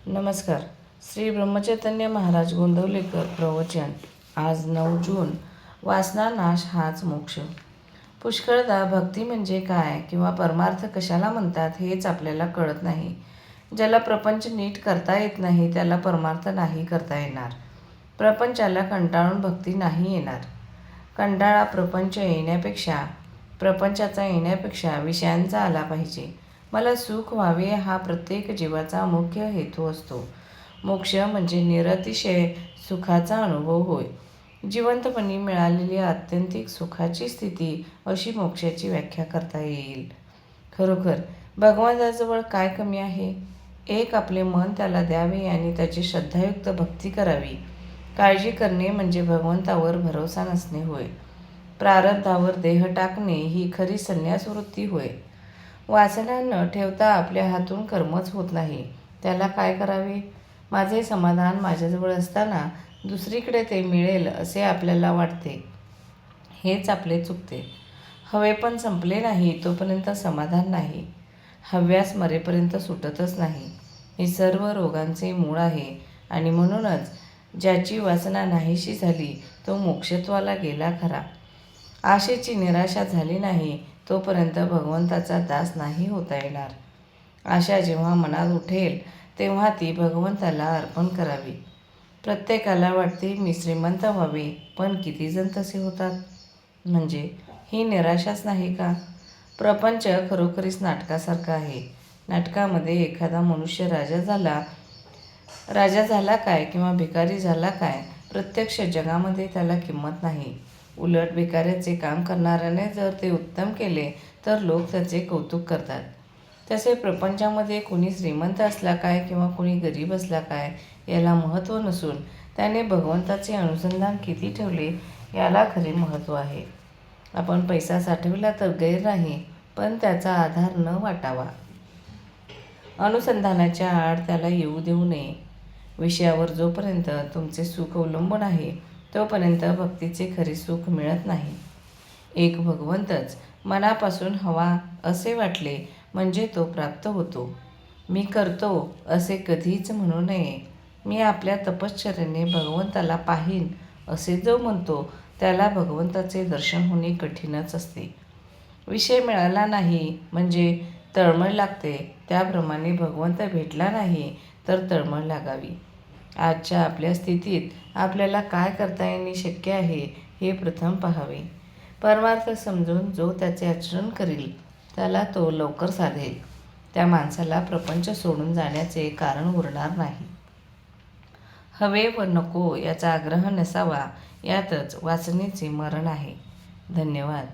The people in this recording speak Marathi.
नमस्कार. श्री ब्रह्मचैतन्य महाराज गोंदवलेकर प्रवचन. आज 9 जून. वासना नाश हाच मोक्ष. पुष्कळदा भक्ती म्हणजे काय किंवा परमार्थ कशाला म्हणतात हेच आपल्याला कळत नाही. ज्याला प्रपंच नीट करता येत नाही त्याला परमार्थ नाही करता येणार. प्रपंचाला कंटाळून भक्ती नाही येणार. कंटाळा प्रपंचाचा येण्यापेक्षा विषयांचा आला पाहिजे. मला सुख व्हावे हा प्रत्येक जीवाचा मुख्य हेतू असतो. मोक्ष म्हणजे निरतिशय सुखाचा अनुभव होय. जिवंतपणी मिळालेली आत्यंतिक सुखाची स्थिती अशी मोक्षाची व्याख्या करता येईल. खरोखर भगवंताजवळ काय कमी आहे? एक, आपले मन त्याला द्यावे आणि त्याची श्रद्धायुक्त भक्ती करावी. काळजी करणे म्हणजे भगवंतावर भरोसा नसणे होय. प्रारब्धावर देह टाकणे ही खरी संन्यास वृत्ती होय. वासना न ठेवता आपल्या हातून कर्मच होत नाही. त्याला काय करावे? माझे समाधान माझ्याजवळ असताना दुसरीकडे ते मिळेल असे आपल्याला वाटते. हेच आपले चुकते. हवेपण संपले नाही तोपर्यंत समाधान नाही. हव्यास मरेपर्यंत सुटतच नाही. हे सर्व रोगांचे मूळ आहे आणि म्हणूनच ज्याची वासना नाहीशी झाली तो मोक्षत्वाला गेला खरा. आशेची निराशा झाली नाही तोपर्यंत भगवंताचा दास नाही होता येणार. आशा जेव्हा मनात उठेल तेव्हा ती भगवंताला अर्पण करावी. प्रत्येकाला वाटते मी श्रीमंत व्हावे, पण किती जण तसे होतात? म्हणजे ही निराशाच नाही का? प्रपंच खरोखरीच नाटकासारखा आहे. नाटकामध्ये एखादा मनुष्य राजा झाला काय किंवा भिकारी झाला काय, प्रत्यक्ष जगामध्ये त्याला किंमत नाही. उलट भिकाऱ्याचे काम करणाऱ्याने जर ते उत्तम केले तर लोक त्याचे कौतुक करतात. तसे प्रपंचामध्ये कुणी श्रीमंत असला काय किंवा कुणी गरीब असला काय याला महत्त्व नसून त्याने भगवंताचे अनुसंधान किती ठेवले याला खरे महत्त्व आहे. आपण पैसा साठविला तर गैर नाही, पण त्याचा आधार न वाटावा. अनुसंधानाच्या आड त्याला येऊ देऊ नये. विषयावर जोपर्यंत तुमचे सुख अवलंबून आहे तोपर्यंत भक्तीचे खरे सुख मिळत नाही. एक भगवंतच मनापासून हवा असे वाटले म्हणजे तो प्राप्त होतो. मी करतो असे कधीच म्हणू नये. मी आपल्या तपश्चर्येने भगवंताला पाहीन असे जो म्हणतो त्याला भगवंताचे दर्शन होणे कठीणच असते. विषय मिळाला नाही म्हणजे तळमळ लागते, त्याप्रमाणे भगवंत भेटला नाही तर तळमळ लागावी. आजच्या आपल्या स्थितीत आपल्याला काय करता येणे शक्य आहे हे प्रथम पाहावे. परमार्थ समजून जो त्याचे आचरण करील त्याला तो लवकर साधेल. त्या माणसाला प्रपंच सोडून जाण्याचे कारण उरणार नाही. हवे व नको याचा आग्रह नसावा, यातच वासनेचे मरण आहे. धन्यवाद.